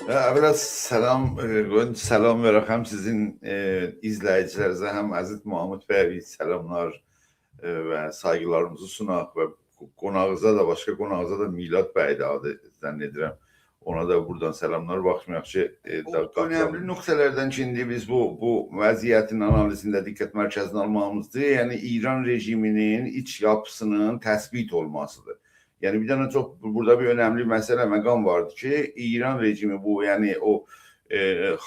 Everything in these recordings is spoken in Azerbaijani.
Əvvəla salam verək həm sizin izləyicilərinizə, həm Əziz Mahmud bəyə salamlar və saygılarımızı sunaq və qonağınıza da, başqa qonağınıza da Milad bəydir adı zənn edirəm. Ona da buradan salamlar. Baxmayaq ki, önəmli nöqtələrdən ki, indi biz bu vəziyyətin analizində diqqət mərkəzinə almağımızdır. Yəni, İran rejiminin iç yapısının təsbit olmasıdır. Yəni, bir dənə çox burada bir önəmli məsələ, məqam vardır ki, İran rejimi bu, yəni o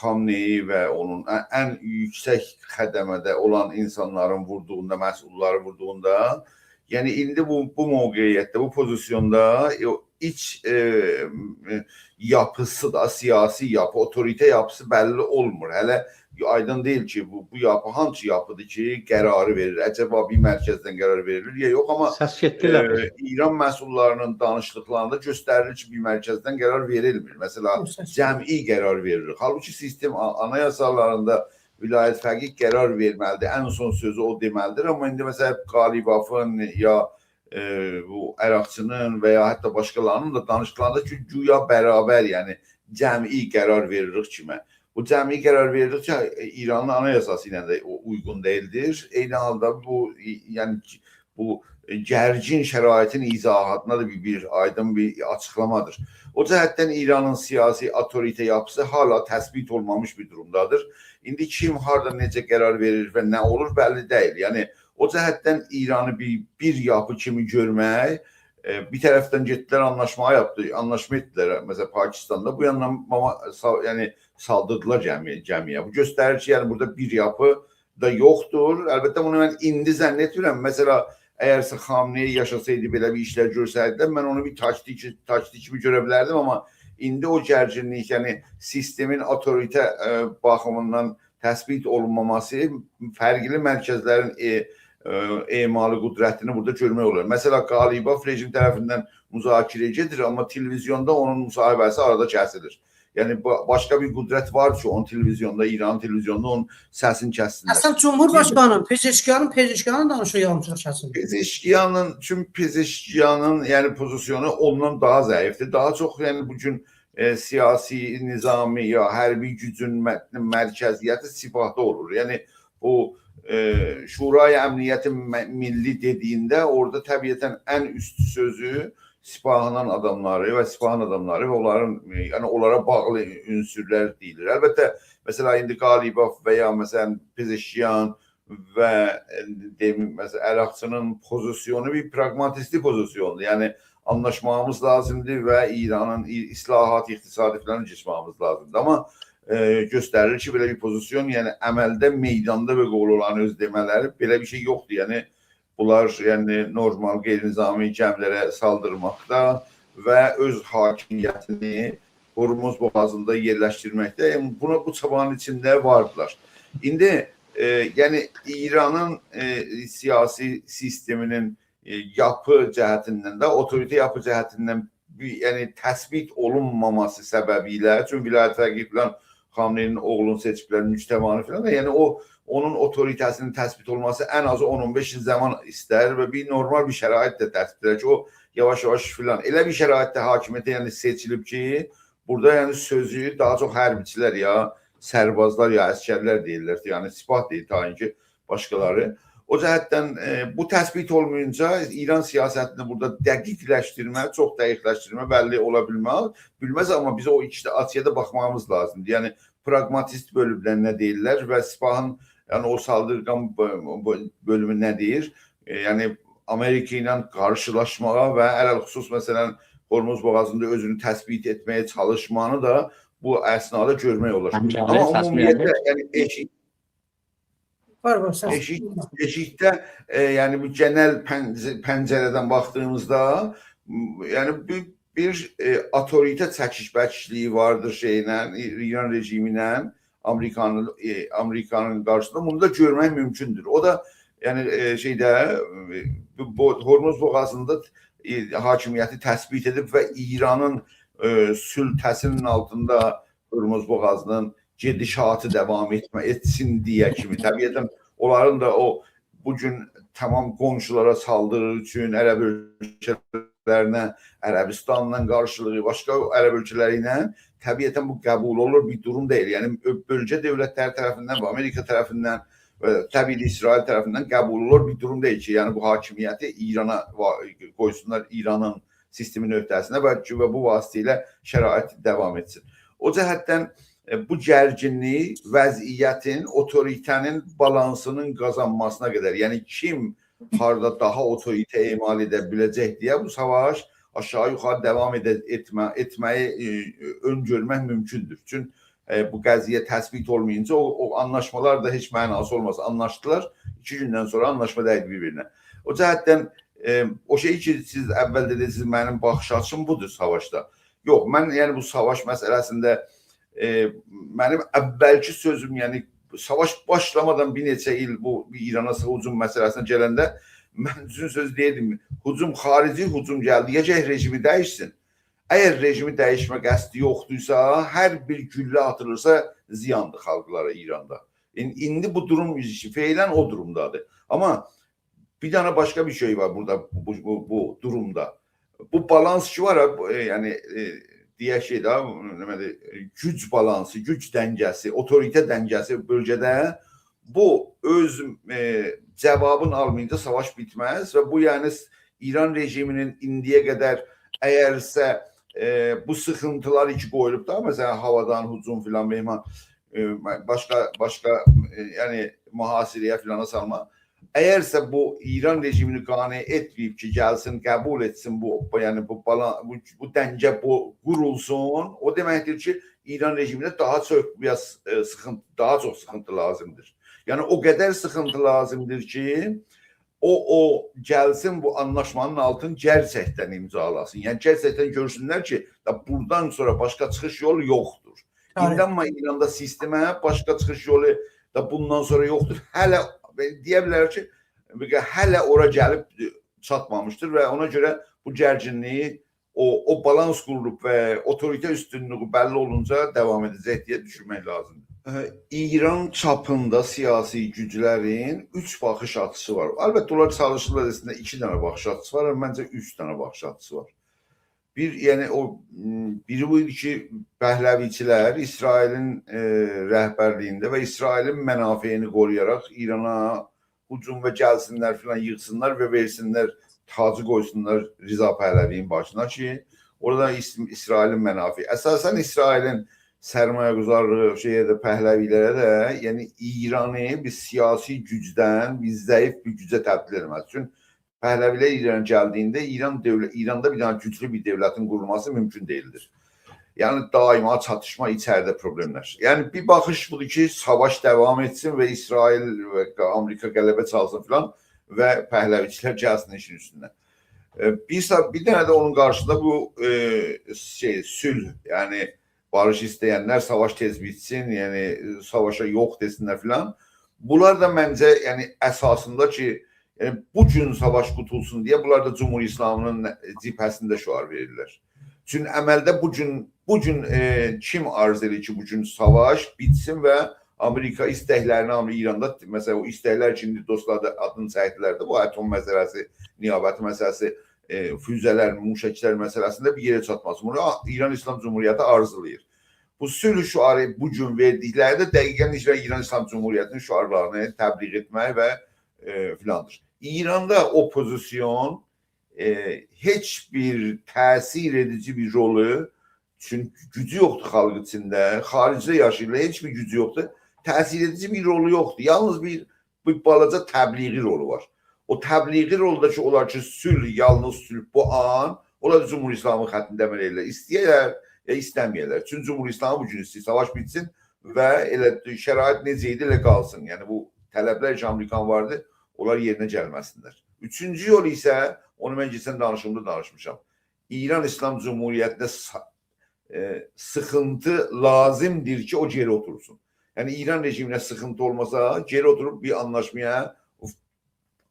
Xamneyi və onun ən yüksək xədəmədə olan insanların vurduğunda, məsulları vurduğunda, yəni indi bu mövqeyiyyətdə, bu pozisyonda iç yapısı da, siyasi yapı, otorite yapısı bəlli olmur. Hələ aydın deyil ki, bu yapı hansı yapıdır ki, qərarı verir. Əcəba bir mərkəzdən qərar verilir, ya yox, amma İran məsullarının danışdıqlarında göstərilir ki, bir mərkəzdən qərar verilmir. Məsələ, cəmi qərar verilir. Halbuki sistem anayasalarında vilayət fəqih qərar verməlidir. Ən son sözü o deməlidir. Amma indi məsələn, Qalibafın ya bu Əraqçının və ya hətta başqalarının da danışıqlarında ki, güya bərabər, yəni cəmi qərar veririk kimə. Bu cəmi qərar veririk ki, İranın anayasası ilə də uyğun deyildir. Eyni halda bu gərgin şəraitin izahatına da aydın bir açıqlamadır. O cəhətdən İranın siyasi otorite yapısı hala təsbit olmamış bir durumdadır. İndi kim harada necə qərar verir və nə olur bəlli deyil. Yəni, o cəhətdən İranı bir yapı kimi görmək, bir tərəfdən getdilər anlaşma etdilər, məsələn, Pakistanda, bu yandan saldırdılar cəmiyə. Bu göstərir ki, yəni burada bir yapı da yoxdur. Əlbəttə, bunu mən indi zənn etmirəm. Məsələ, əgərsə Xamneyi yaşasaydı, belə bir işlər görsəydi, mən onu bir taktik kimi görə bilərdim, amma indi o gərginlik, yəni sistemin otorite baxımından təsbit olunmaması fərqli mərkəzlərin emalı qüdrətini burada görmək olur. Məsələ, Qalibaf rejim tərəfindən müzakirə gedir, amma televizyonda onun müsahibəsi arada kəsilir. Yəni, başqa bir qüdrət var ki, onun televizyonda, İran televizyonda onun səsini kəssinlər. Əslən, Cumhurbaşqanı, Pezeşkiyanın danışığı yalnızca kəsindir. Pezeşkiyanın yəni pozisyonu ondan daha zəifdir. Daha çox, yəni bugün siyasi, nizami ya hərbi gücün mərkəziyyəti sifahda olur. Yəni, bu Şurayı Əmniyyəti Milli dediyində orada təbiətən ən üst sözü sipahının adamları və sipahın adamları və onlara bağlı ünsürlər deyilir. Əlbəttə, məsələ, indi Qalibaf və ya məsələn Pezeşkiyan və Əraqçının pozisyonu bir pragmatistik pozisyondur. Yəni, anlaşmamız lazımdır və İranın islahat, iqtisadi falan keçmemiz lazımdır. Amma göstərir ki, belə bir pozisyon, yəni əməldə, meydanda və qol olan öz demələri belə bir şey yoxdur. Yəni, bunlar normal, qeyri-nizami gəmilərə saldırmaqda və öz hakimiyyətini Hormuz boğazında yerləşdirməkdə, bu çabanın içində vardılar. İndi, yəni, İranın siyasi sisteminin yapı cəhətindən də, otorite yapı cəhətindən təsbit olunmaması səbəbilə, çünki vilayət fəqih filan Xamneyinin oğlunu seçiblər, müctəmanı filan, yəni onun otoritəsinin təsbit olması ən azı 10-15 il zaman istər və bir normal bir şərait də təsbit edir ki, o yavaş-yavaş filan. Elə bir şəraitdə hakimiyyətə seçilib ki, burada sözü daha çox hərbiçilər ya sərbazlar ya əskərlər deyirlər, yəni sipah deyil, tayin ki, başqaları. O cəhətdən bu təsbit olmayınca İran siyasətini burada dəqiqləşdirmə, çox dəqiqləşdirmə bəlli ola bilməz, amma bizə o Asiyada baxmamız lazımdır. Yəni, pragmatist bölümlər nə deyirlər və sipahın, yəni o saldırgan bölümü nə deyir? Yəni, Amerika ilə qarşılaşmağa və ələlxüsus, məsələn, Hormuz boğazında özünü təsbit etməyə çalışmanı da bu əsnada görmək olur. Amma ümumiyyətlə, yəni, eşikdə, yəni bu genel pəncərədən baxdığımızda, yəni bir otorite çəkiş-bəkişliyi vardır İran rejimi ilə Amerikanın qarşısında. Bunu da görmək mümkündür. O da, yəni, Hormuz boğazında hakimiyyəti təsbit edib və İranın sültəsinin altında Hormuz boğazının gedişatı devam etsin diye kimi. Təbiətən onların da o bugün tamam qonşulara saldırır üçün, ərəb ölkələri ölkələrinə, Ərəbistanla qarşılığı, başqa ərəb ölkələri ilə təbiətən bu qəbul olur bir durum deyil. Yəni bölgə dövlətləri tərəfindən və Amerika tərəfindən və təbii İsrail tərəfindən qəbul olur bir durum deyil ki, yəni bu hakimiyyəti İrana qoysunlar, İranın sistemin öhdəsinə və bu vasitələ şərait davam etsin. O cəhətdən bu gərginlik vəziyyətin, otoritənin balansının qazanmasına qədər, yəni kim harda daha otorite emal edə biləcək deyə bu savaş aşağı-yuxarı davam etməyi öngörmək mümkündür. Çünki bu qəziyyə təsbit olmayınca o anlaşmalar da heç mənası olmaz. Anlaşdılar, 2 gündən sonra anlaşma dəydi bir-birinə. O cəhətdən o şey ki, siz əvvəl dediniz, mənim baxış açım budur savaşda. Yox, mən yəni bu savaş məsələsində mənim əvvəlki sözüm, yəni savaş başlamadan bir neçə il bu İrana hücum məsələsinə gələndə mən düzün söz deyirdim, xarici hücum gəldi, rejimi dəyişsin. Əgər rejimi dəyişmə qəsdi yoxdursa, hər bir güllə atılırsa ziyandır xalqlara İranda. İndi bu durum feylən o durumdadır. Amma bir dənə başqa bir şey var burada bu durumda. Bu balans ki var, yəni deyək şey də, güc balansı, güc dəngəsi, otorite dəngəsi bölgədə bu öz cavabını almayınca savaş bitməz və bu yəni İran rejiminin indiyə qədər əgərsə bu sıxıntılar iki qoyulub da, məsələn havadan hücum filan mehman başqa yəni mühasirəyə filana salma. Əgərsə bu İran rejimini qane etməyib ki, gəlsin, qəbul etsin yəni bu dəngə qurulsun, o deməkdir ki, İran rejiminə daha çox sıxıntı lazımdır. Yəni o qədər sıxıntı lazımdır ki, o gəlsin bu anlaşmanın altını gerçəkdən imzalasın. Yəni gerçəkdən görsünlər ki, buradan sonra başqa çıxış yolu yoxdur. İnanma İranda sistemə başqa çıxış yolu da bundan sonra yoxdur. Hələ deyə bilər ki, hələ ora gəlib çatmamışdır və ona görə bu gərginliyi o balans qurulub və otorite üstünlüğü bəlli olunca davam edəcək deyə düşünmək lazımdır. İran çapında siyasi güclərin 3 baxış açısı var. Əlbəttə, onlar çalışırlar əslində 2 dənə baxış açısı var, məncə 3 dənə baxış açısı var. Biri bu idi ki, Pəhləviçilər İsrailin rəhbərliyində və İsrailin mənafeyini qoruyaraq İrana hücum və gəlsinlər filan yığsınlar və versinlər, tacı qoysunlar Riza Pəhləvinin başına ki, orada İsrailin mənafeyi. Əsasən İsrailin sərmayəquzarlığı Pəhləvilərə də, yəni İranı bir siyasi gücdən, bir zəif bir gücə təbdil etməz. Çünki Pəhləvilər İrana gəldiyində İranda bir dənə güclü bir dövlətin qurulması mümkün deyildir. Yəni daima çatışma, içəridə problemlər. Yəni bir baxış budur ki, savaş davam etsin və İsrail və Amerika qələbə çalsın filan və Pəhləviçilər gəlsin işin üstündən. Bir dənə də onun qarşısında bu sülh, yəni barış istəyənlər savaş tez bitsin, yəni savaşa yox desinlər filan. Bunlar da məncə yəni əsasında ki, bu gün savaş qutulsun deyə bunlar da Cumhur İslamının cibhəsində şüar verirlər. Çünki əməldə bu gün kim arz edir ki, bu gün savaş bitsin və Amerika istəklərini İranda, məsələn o istəklər kimi dostlar da adını çəkdilər də, bu atom məsələsi, niyabəti məsələsi, füzələr, muşəklər məsələsində bir yerə çatması. Bunu İran İslam Cumhuriyyəti arzulayır. Bu sülh şüarı bu gün verdikləri də dəqiqən İran İslam Cumhuriyyətinin şüarlarını təbliğ etmək və filandır. İranda o pozisyon heç bir təsir edici bir rolu, çünki gücü yoxdur xalq içində, xaricdə yaşayırlar, heç bir gücü yoxdur, təsir edici bir rolu yoxdur. Yalnız bir balaca təbliği rolu var. O təbliği rolda ki, olar ki, sülh, yalnız sülh bu an, olar Cumhur İslamı xəttində əməl edirlər. İstəyirlər ya istəməyirlər. Çünki Cumhur İslamı bu gün istəyir, savaş bitsin və elə şərait necə idi, elə qalsın. Yəni bu tələblər ki, Amerikan vardı, onlar yerinə gəlməsinlər. Üçüncü yol isə, onu mən geçən danışımda danışmışam. İran İslam Cumhuriyyətinə sıxıntı lazımdır ki, o geri otursun. Yəni İran rejiminə sıxıntı olmasa, geri oturup bir anlaşmaya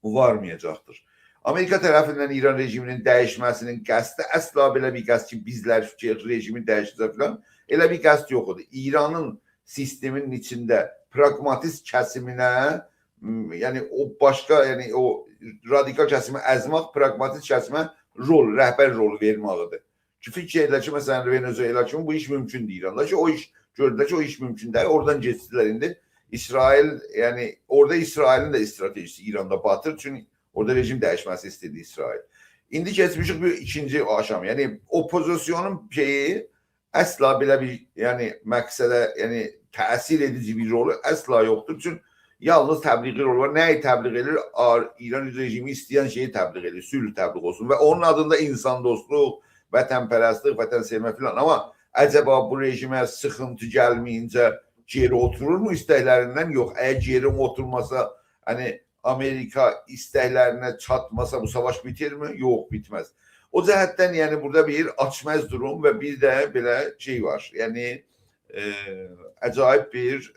varmayacaqdır. Amerika tərəfindən İran rejiminin dəyişməsinin qəsdi əsla belə bir qəsd ki, bizlər rejimin dəyişəcək filan, elə bir qəsd yoxdur. İranın sistemin içində pragmatist kəsiminə, yəni o başqa, yəni o radikal kəsimi əzmaq pragmatist kəsimə rol, rəhbər rolu verməlidir. Ki fikirdə ki, məsələn, Venezuela kimi bu iş mümkün deyil. Onda ki, o iş gördülər ki, o iş mümkün deyil. Oradan geçdilər indi. İsrail, yani orada İsrail'in de stratejisi İran'da batır. Çünkü orada rejim dəyişməsi istedi İsrail. İndi geçmişik bir ikinci aşam. Yani opozisyonun şeyi əsla belə bir yani məqsədə yani təsir edici bir rolu əsla yoxdur. Çünkü yalnız təbliği rol var. Nəyi təbliğ edir? İran rejimi istəyən şeyi təbliğ edir. Sülh təbliğ olsun. Və onun adında insan dostluq, vətənpərəstlik, vətənsevmə filan. Ama acaba bu rejimə sıxıntı gəlməyincə geri oturur mu istəklərindən? Yox. Əgər geri oturmasa, hani Amerika istəklərinə çatmasa bu savaş bitir mi? Yox, bitmez. O cəhətdən yani burada bir açmaz durum ve bir de belə şey var. Yani acayip bir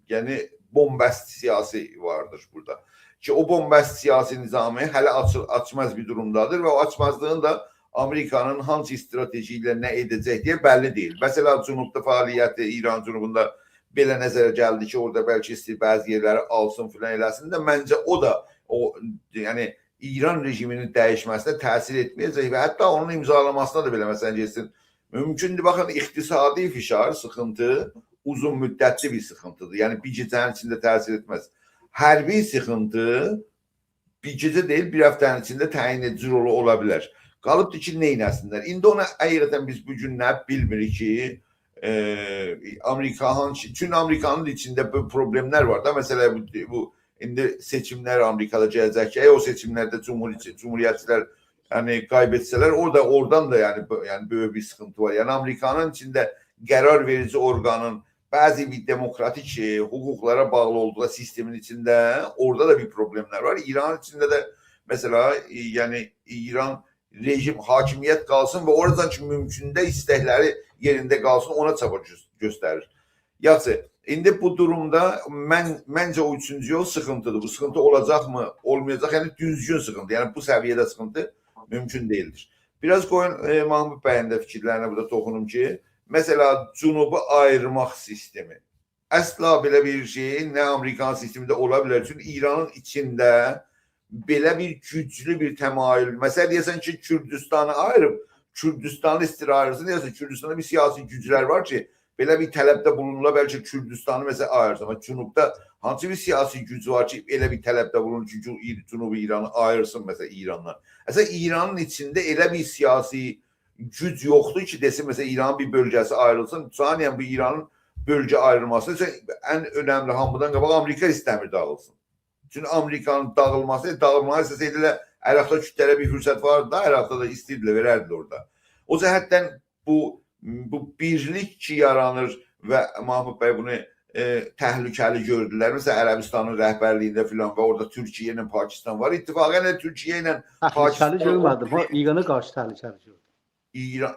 yani bombast siyasi vardır burada. Ki o bombast siyasi nizamı hələ açmaz bir durumdadır ve o açmazlığın da Amerikanın hangi stratejiyle ne edecek diye belli değil. Mesela Cunubda fəaliyyəti İran Cunubunda belə nəzərə gəldi ki, orada bəlkə istəyir bəzi yerləri alsın filan eləsin də məncə o da o yani İran rejiminin dəyişməsinə təsir etməyəcək və hətta onun imzalamasına da belə məsələn getsin. Mümkündür, baxın, iqtisadi fişar, sıxıntı uzun müddətli bir sıxıntıdır. Yəni bir gecənin içində təsir etməz. Hərbi sıxıntı bir gecə deyil, bir həftənin içində təyin edici rolu ola bilər. Qalıbdır ki, neynəsinlər? İndi ona həqiqətən biz bu gün nə bilmirik ki, çünkü Amerikanın içinde bu problemler var da, mesela bu indi seçimler Amerika'da gələcək ki, o seçimlerde Cumhuriyetçiler yani kaybetseler oradan da yani böyle bir sıkıntı var. Yani Amerikanın içinde karar verici organın bazı bir demokratik hukuklara bağlı olduğu sistemin içinde orada da bir problemler var. İran içinde de mesela yani İran rejim hakimiyet kalsın ve oradan ki mümkünde istekleri yerinde kalsın ona çaba gösterir. Yaxşı, indi bu durumda məncə o üçüncü yol sıkıntıdır. Bu sıkıntı olacak mı, olmayacak? Yani düzgün sıkıntı. Yani bu seviyede sıkıntı mümkün değildir. Biraz koyun Mahmud Bey'in de fikirlerine burada toxunum ki, mesela Cunubu ayırmaq sistemi. Əsla belə bir şey nə Amerikan sistemində ola bilər. Çünki İranın içində belə bir güclü bir təmayül. Məsələn deyəsən ki, Kürdistanı ayırıb, Kürdistanı istirarısın deyəsən, Kürdistanda bir siyasi güclər var ki, belə bir tələbdə bulunula, bəlkə Kürdistanı məsələn ayırsın. Amma Cunubda hansı bir siyasi güc var ki, elə bir tələbdə bulunur ki, Cunubu İranı ayırsın məsələn İrandan. Əslən İranın içində elə bir siyasi güc yoxdur ki, desin məsələn İranın bir bölgəsi ayrılsın. Saniyən bu İranın bölgə ayrılması ən önəmli hamıdan qabaq Amerika istəmir dağılsın. Çünki Amerikanın dağılmağı istəsəydilə Əraqda kütlərə bir fürsət vardı da, Əraqda da istəyirdilə, verərdilə orada. O cəhətdən bu birlik ki yaranır və Mahmud bəy bunu təhlükəli gördülər. Məsələn Ərəbistanın rəhbərliyində filan və orada Türkiyə ilə Pakistan var. İttifaqən Türkiyə ilə Pakistan təhlükəli görmədim. İrana qarşı təhlükəli gördüm.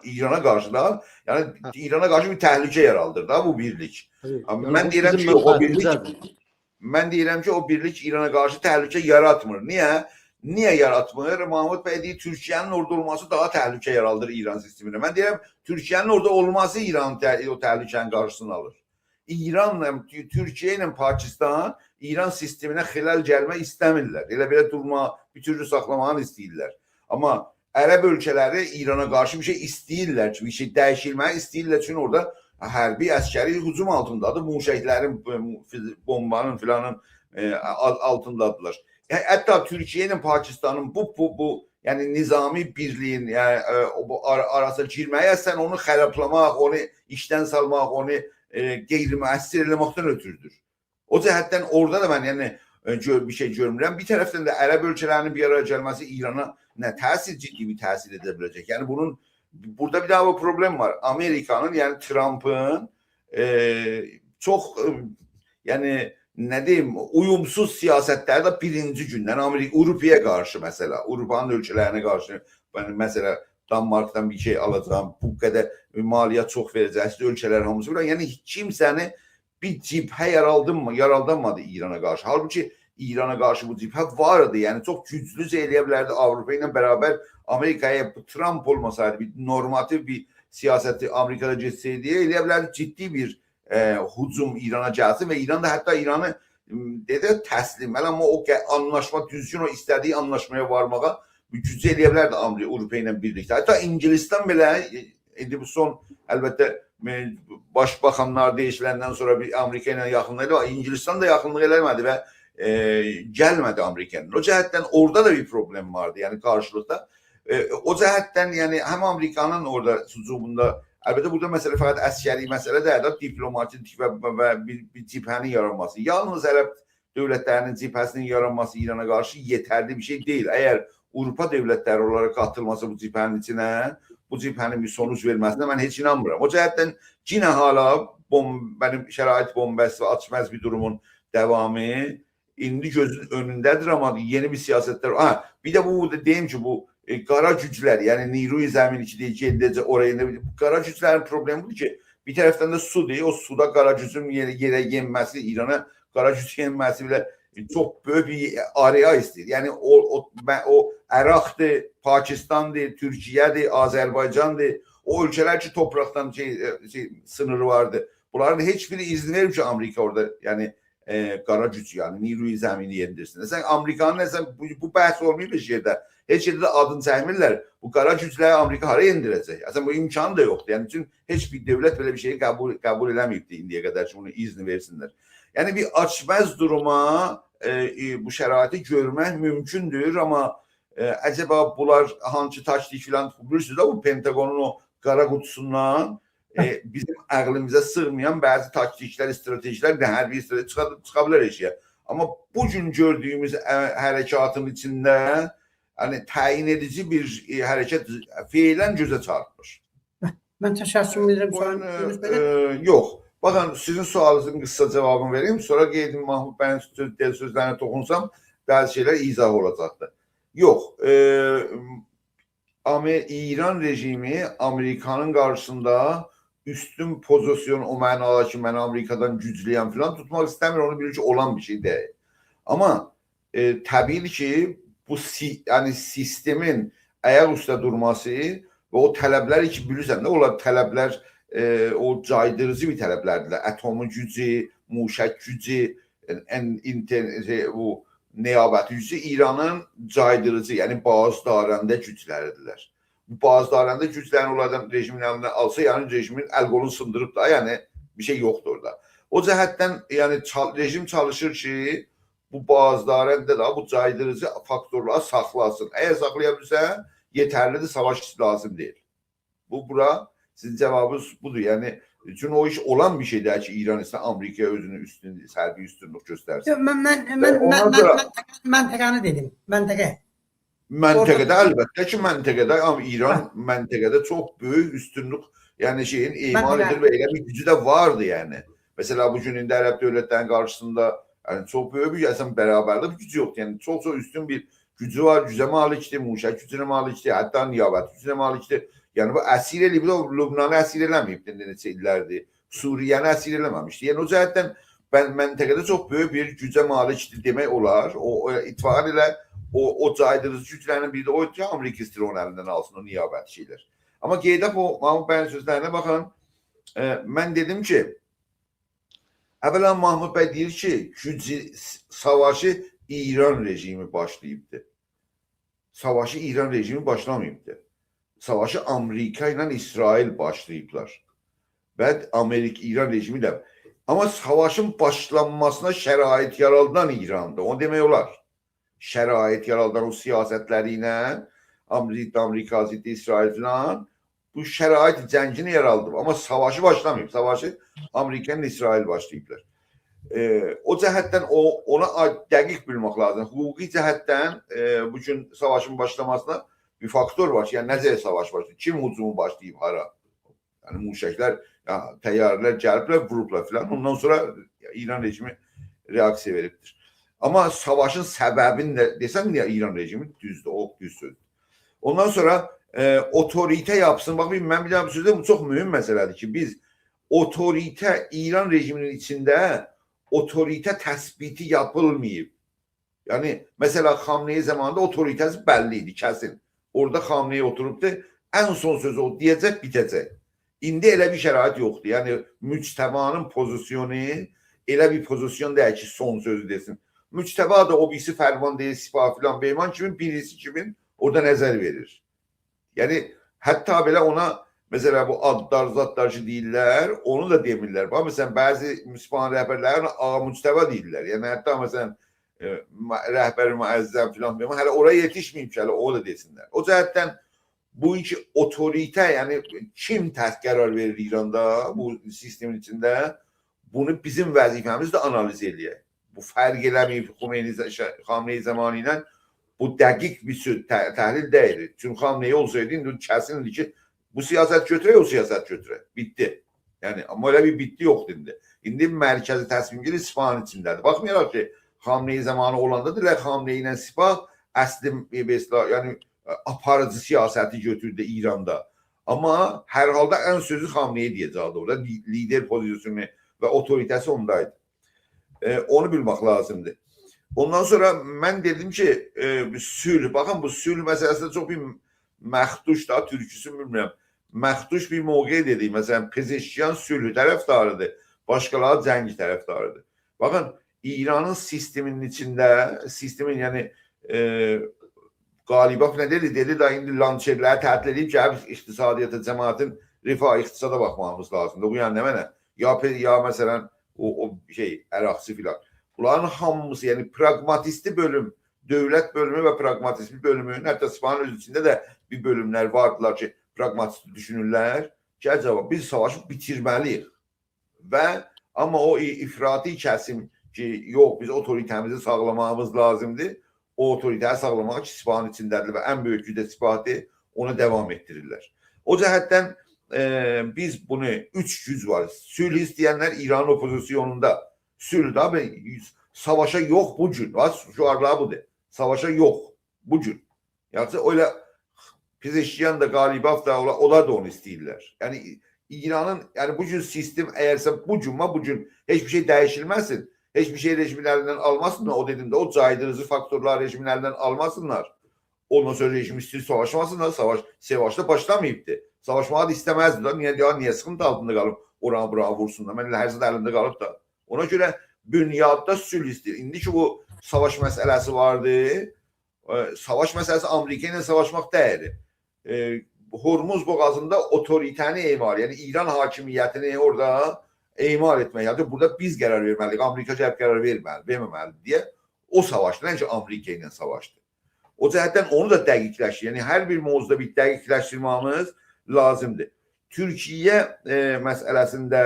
İrana qarşı da, yəni İrana qarşı bir təhlükə yarandır da bu birlik. Mən deyirəm ki, o birlik mən deyirəm ki, o birlik İrana qarşı təhlükə yaratmır. Niyə? Niyə yaratmır? Mahmud bəy deyir, Türkiyənin orada olması daha təhlükə yaraldır İran sisteminə. Mən deyirəm, Türkiyənin orada olması İranın o təhlükənin qarşısını alır. İranla, Türkiyə ilə Pakistan İran sisteminə xilal gəlmək istəmirlər. Elə durma, bir türlü saxlamağını istəyirlər. Amma Ərəb ölkələri İrana qarşı bir şey istəyirlər ki, bir şey dəyişilməyi istəyirlər. Çünki orada hərbi əskəri hücum altındadır. Muşəklərin, bombanın filanın altındadılar. Hətta Türkiyə ilə Pakistanın bu yəni nizami birliyin yəni arasına girməyə sən onu xərablamaq, onu işdən salmaq, onu qeyri-müəssir eləməkdən ötürüdür. O cəhətdən orada da mən yəni bir şey görmürəm. Bir tərəfdən də Ərəb ölkələrinin bir araya gəlməsi İrana nə təsir, ciddi bir təsir edə biləcək. Yəni bunun burada bir daha bir problem var. Amerikanın yəni Trump'ın çox yəni nə deyim, uyumsuz siyasətlərdə birinci gündən Avropaya qarşı məsələ, Avropanın ölkələrinə qarşı məsələ Danmarkdan bir şey alacağım, bu qədər maliyyə çox verəcəksiniz, ölkələr hamısı filan. Yəni kimsəni bir cibhə yaraldamadı İrana qarşı. Halbuki İrana qarşı bu cibhə vardı. Yəni çox güclücə eləyə bilərdi Avropa ilə bərabər Amerikaya Trump olmasaydı, bir normativ bir siyasəti Amerikada geçsəydi, eləyə bilərdi ciddi bir hücum İrana gəlsin və İran da hətta İranı təslim, amma o anlaşma düzgün o istədiyi anlaşmaya varmağa gücü eləyə bilərdi Avropa ilə birlikdə. Hətta İngilistan belə indi bu son əlbəttə başbaxanlar değişiləndən sonra bir Amerika ilə yaxınlığı var. İngilistan da yaxınlıq eləmədi və gəlmədi Amerikanın. O cəhətdən orada da bir problem vardı, yəni qarşılıqda. O cəhətdən yəni həm Amerikanın orada hücumunda, əlbəttə burada məsələ fəqət əskəri məsələ deyil, diplomatik və bir cibhənin yaranması. Yalnız ərəb dövlətlərinin cibhəsinin yaranması İrana qarşı yetərli bir şey deyil. Əgər Avropa dövlətləri olaraq qatılması bu cibhənin içinə, bu cibhənin bir sonuç verməsinə mən heç inanmıram. O cəhətdən yenə hala mənim şərait bombəsi və açmaz bir durumun davamı indi gözün önündədir, amma yeni bir siyasətlər. Bir də bu deyim ki, bu qara güclər, yəni Niruy Zəmin 2-də gedəcək oraya. Qara güclərin problemi budur ki, bir tərəfdən də sudur. O suda qara gücün yerə yenməsi, İrana qara güc yenməsi belə çox böyük bir araya istəyir. Yəni o Əraqdır, Pakistandır, Türkiyədir, Azərbaycandır. O ölkələr ki, torpaqdan sınırı vardı. Bunların heç biri izin verir ki, Amerika orada yəni qara güc, yəni Niruy Zəmini yendirsin. Sən Amerikanın bu bəhs olmayıb bir yerdə. Heç yerdə adını çəkmirlər. Bu qara gücləri Amerika hara yendirəcək? Əslən bu imkanı da yoxdur. Yəni üçün heç bir dövlət belə bir şeyi qəbul eləməyibdi indiyə qədər ki, bunu izni versinlər. Yəni bir açmaz duruma bu şəraiti görmək mümkündür, amma acaba bunlar hangi taktik filan bilirsiniz də bu Pentagonun o qara qutusundan bizim ağlımıza sığmayan bəzi taktiklər, stratejilər, hərbi strateji çıxa bilər eşiyə. Amma bugün gördüyümüz hərəkatın içində hani təyin edici bir hərəkət fiilən gözə çarpmış. Mən təşəkkür edirəm. Yox. Baxın, sizin sualınızın qısa cavabını vereyim. Sonra qeydim Mahmud bəyin sözlərinə toxunsam, bəzi şeylər izah olacaqdır. Yox. İran rejimi Amerikanın qarşısında üstün pozisyon o mənada ki, mən Amerikadan gücləyəm filan tutmaq istəmir. Onu bilir ki, olan bir şey deyil. Amma təbii ki, bu yani sistemin ayaq üstə durması və o tələblər ki, bilirsən də, onlar tələblər o caydırıcı bir tələblərdirlər. Atomun gücü, muşək gücü, bu neyabəti gücü İranın caydırıcı, yəni bazdarəndə gücləridirlər. Bu bazdarəndə güclərini onlardan rejimin əlindən alsa, yəni rejimin əl qolunu sındırıb da, yəni bir şey yoxdur orada. O cəhətdən yəni rejim çalışır ki, bu bazdarəndə də bu caydırıcı faktorları saxlasın. Əgər saxlaya bilsə, yetərlidir, savaş lazım deyil. Bura sizin cavabınız budur. Yəni, çünki o iş olan bir şeydir ki, İran isə Amerikaya özünü hərbi üstünlük göstərsin. Məntəqəni dedim, məntəqə. Məntəqədə əlbəttə ki, məntəqədə, amma İran məntəqədə çox böyük üstünlük, yəni şeyin emal edir və elə bir gücü də vardı, yəni. Mesela bugün indi Ərəb dövlətlərinin qarşısında yəni çox böyük bir bərabərdə bir gücü yoxdur. Yəni çox üstün bir gücü var, gücə malikdir, muşək gücünə malikdir, hətta niyabət gücünə malikdir. Yəni bu əsir eləyib, Lübnanı əsir eləməyibdir, neçə illərdir. Suriyəni əsir eləməmişdir. Yəni o cəhətdən məntəqədə çox böyük bir gücə malikdir demək olar. O ittifaq ilə o caydırıcı güclərinin biri də o ki, Amerika istəyir onun əlindən alsın o niyabət şeylər. Amma qeydab o Mahmud bəyin sözlərinə baxın. Mən dedim ki, əvvələn Mahmud bəy deyir ki, savaşı İran rejimi başlayıbdır. Savaşı İran rejimi başlamayıbdır. Savaşı Amerika ilə İsrail başlayıblar. Və İran rejimi də. Amma savaşın başlanmasına şərait yaradan İran'da. Onu demək olar. Şərait yaradan o siyasətləri ilə Amerika, İsrail falan bu şərait cəngini yaraldıb. Amma savaşı başlamayıb. Savaşı Amerika ilə İsrail başlayıblar. O cəhətdən ona dəqiq bilmək lazım. Huquqi cəhətdən bugün savaşın başlamasına bir faktor var ki, yəni necə savaş başlayıb, kim hücumu başlayıb hara? Yəni muşəklər, təyyarələr gəliblər, vurublar filan. Ondan sonra İran rejimi reaksiya veribdir. Amma savaşın səbəbini də desəm niyə İran rejimi düzdür, o düz sözdür. Ondan sonra otorite yapsın. Bax, mən bir daha bir sözdə bu çox mühüm məsələdir ki, biz otorite İran rejiminin içində otorite təsbiti yapılmayıb. Yəni, mesela Xamneyi zamanında otoritəsi bəlli idi, kəsin. Orada Xamneyi oturubdu, ən son sözü o deyəcək, bitəcək. İndi elə bir şərait yoxdur. Yəni, müctəbanın pozisyonu elə bir pozisyon deyək ki, son sözü desin. Müctəba da o birisi fərman deyil, sipah filan, beyman kimin, birisi kimin, orada nəzər verir. Yəni hətta belə ona mesela bu adlar, zatlar ki deyirlər, onu da demirlər. Bax, məsələn, bəzi Müslüman rəhbərlərin ağa müstəva deyirlər. Yəni, hətta məsələn, rəhbər müəzzəm filan, hələ oraya yetişməyib ki, hələ o da desinlər. O cəhətdən bu iki otorite, yəni kim təhs qərar verir İranda, bu sistemin içində, bunu bizim vəzifəmiz də analiz eləyək. Bu fərq eləməyib Xamneyi zamanı ilə bu dəqiq bir təhlil deyil. Çünki Xamneyi olsaydı, indi kəsindir ki, bu siyaset götürək, o siyaset götürək. Bitti. Yəni, amma öyle bir bitti yoxdur indi. İndi mərkəzi təsmimgir İsfahan içindədir. Baxmayaraq ki, Xamneyi zamanı olanda deyirlər, Xamneyi ilə Sipah əsli, yəni aparıcı siyasəti götürdü İranda. Amma hər halda ən sözü Xamneyi deyəcəkdi orada. Lider pozisyonu və otoritəsi ondaydı. Onu bilmək lazımdır. Ondan sonra mən dedim ki, sülh, baxın bu sülh məsələsində çox bir məxduş da, türküsü bilmirəm. Məxduş bir mövqe dedik. Məsələn, Pezeşkiyan sülh tərəfdarıdır, başqaları cəng tərəfdarıdır. Baxın, İranın sisteminin içində, sistemin yəni Qalibov nə dedi? Dedi da indi lançerləri tətil edib ki, iqtisadiyyata, cəmaətin rifah iqtisada baxmamız lazımdır. Bu yəni nə mənə? Ya məsələn, o əraqçı filan. Bunların hamısı, yəni pragmatisti bölüm, dövlət bölümü və pragmatismi bölümü, hətta İsfahan öz içində də bir bölümlər vardılar ki, pragmatisti düşünürlər ki, acaba biz savaşı bitirməliyik. Və amma o ifrati kəsim ki, yox, biz otoritəmizi sağlamamız lazımdır. O otoritəyi sağlamaq ki, İsfahan içindədir və ən böyük gücdə İsfahandır, ona devam etdirirlər. O cəhətdən biz bunu 3 güc var. Sülh istəyənlər İranın opozisyonunda. Sülh da savaşa yox bu gün. Şuarlar budur. Savaşa yox bu gün. Yəni öyle Pezeşkiyan da Qalibov da onlar da onu istəyirlər. Yəni İranın yəni bu gün sistem əgərsə bu gün heç bir şey dəyişilməsin. Heç bir şey rejimlərindən almasınlar. O dedimdə o caydırıcı faktorlar rejimlərindən almasınlar. Ondan sonra rejim istəyir savaşmasınlar. Savaşda başlamayıbdı. Savaşmağı da istəməzdiler. Niye sıkıntı altında qalıb oranı buraya vursunlar. Mən hər zaman əlində qalıb da. Ona görə bünyadda sülh istəyir. İndi ki bu savaş məsələsi vardı. Savaş məsələsi Amerika ilə savaşmaq deyil. Hormuz boğazında otoritəni emal, yəni İran hakimiyyətini orada emal etmək. Yəni burada biz qərar verməliyik. Amerika cəhət qərar verməməlidir deyə o savaşdı. Nəncə Amerika ilə savaşdı. O cəhətdən onu da dəqiqləşdir. Yəni hər bir mövzuda bir dəqiqləşdirmemiz lazımdır. Türkiyə məsələsində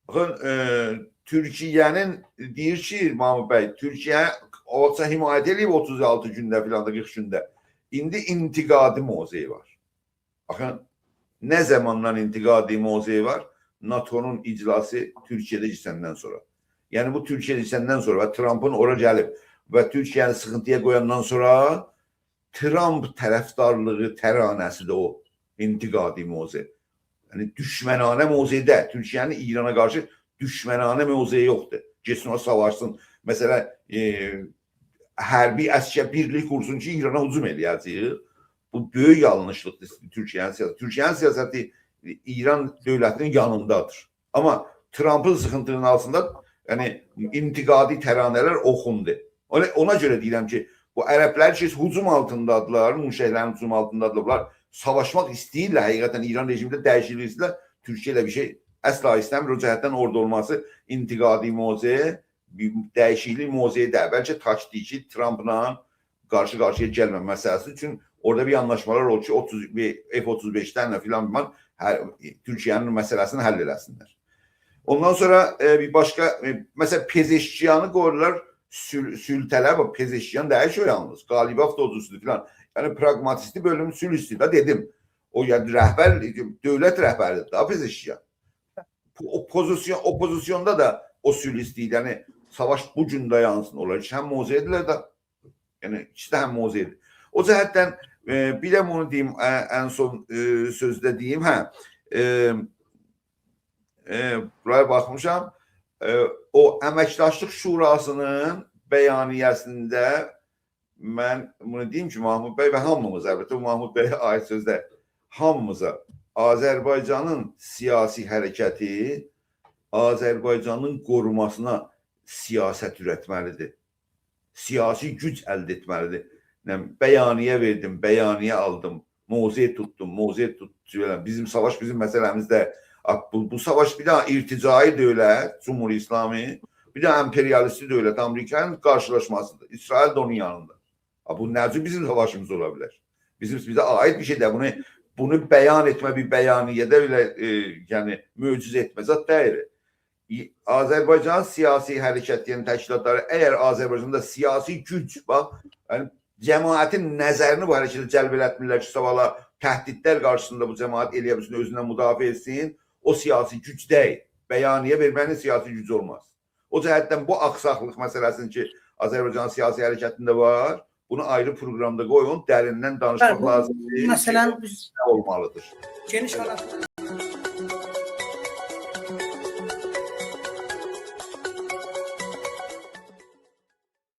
baxın, Türkiyənin deyir ki, Mahmud bəy, Türkiyə olsa himayət edib 36 gündə filan da 40 gündə. İndi intiqadi mövzuyu var. Baxın, nə zamandan intiqadi mövzuyu var? NATO'nun iclası Türkiyədə keçəndən sonra. Yəni bu Türkiyədə keçəndən sonra və Trump'ın ora gəlib və Türkiyəni sıxıntıya qoyandan sonra Trump tərəfdarlığı təranəsi də o intiqadi mövzu. Yəni düşmənanə mövzudə Türkiyənin İrana qarşı düşmənanə mövzu yoxdur. Geçsin o savaşsın. Məsələn, hərbi əskər birlik qursun ki, İrana hücum eləyəcək. Bu böyük yanlışlıqdır Türkiyənin siyasəti. Türkiyənin siyasəti İran dövlətinin yanındadır. Amma Trump'ın sıxıntının altında yəni intiqadi təranələr oxundu. Ona görə deyirəm ki, bu ərəblər ki, hücum altındadılar, müşəhlərin hücum altındadırlar. Savaşmaq istəyirlər, həqiqətən İran rejimində dəyişiklik istəyirlər. Türkiyə ilə bir şey əsla istəmir. O cəhətdən orada olması intiqadi mövzu, dəyişiklik mövzuyu da bəlkə taktiki Trump'la qarşı-qarşıya gəlmə məsələsi üçün orada bir anlaşmalar oldu ki, F-35'lərlə filan Türkiyənin məsələsini həll eləsinlər. Ondan sonra bir başqa, məsələn, Pezeşkiyanı qoyurlar sültələr, Pezeşkiyan dəyişiyor yalnız. Qalibov da odusudur filan. Yəni pragmatisti bölüm sülh istəyir. Dedim, o yəni rəhbər, dövlət rəhbəridir da Pezeşkiyan. Opozisyonda da o sülh istəyir. Yəni savaş bu gün dayansın. Onlar ki, həm mövzu edirlər da, yəni ikisi də həm mövzu edir. O cəhətdən bir də bunu deyim, ən son sözdə deyim, buraya baxmışam, o Əməkdaşlıq Şurasının bəyaniyəsində mən bunu deyim ki, Mahmud bəy və hamımız, əlbəttə Mahmud bəyə aid sözdə, hamımıza Azərbaycanın siyasi hərəkəti Azərbaycanın qorumasına siyasət ürətməlidir. Siyasi güc əldə etməlidir. Bəyaniyə verdim, bəyaniyə aldım, mövze tuttum, mövze tuttum. Bizim savaş bizim məsələmizdə bu savaş bir daha irticai dövlət, Cumhur İslami, bir daha emperyalisti dövlət Amerikanın qarşılaşmasıdır. İsrail də onun yanında. Bu necə bizim savaşımız ola bilər? Bizə aid bir şey də bunu bəyan etmə bir bəyaniyədə belə yəni möcüzə etmə zət deyil. Azərbaycan siyasi hərəkətinin təşkilatları əgər Azərbaycanda siyasi güc, bax, yəni cəmaətin nəzərini bu hərəkətə cəlb etmirlər ki, savala təhdidlər qarşısında bu cəmaət eləyə bilsin, özündən müdafiə etsin, o siyasi güc deyil. Bəyaniyə vermənin siyasi gücü olmaz. O cəhətdən bu axsaqlıq məsələsini ki, Azərbaycan siyasi hərəkətində var, bunu ayrı proqramda qoyun, dərindən danışmaq lazımdır. Məsələn, biz olmalıdır. geniş halətdə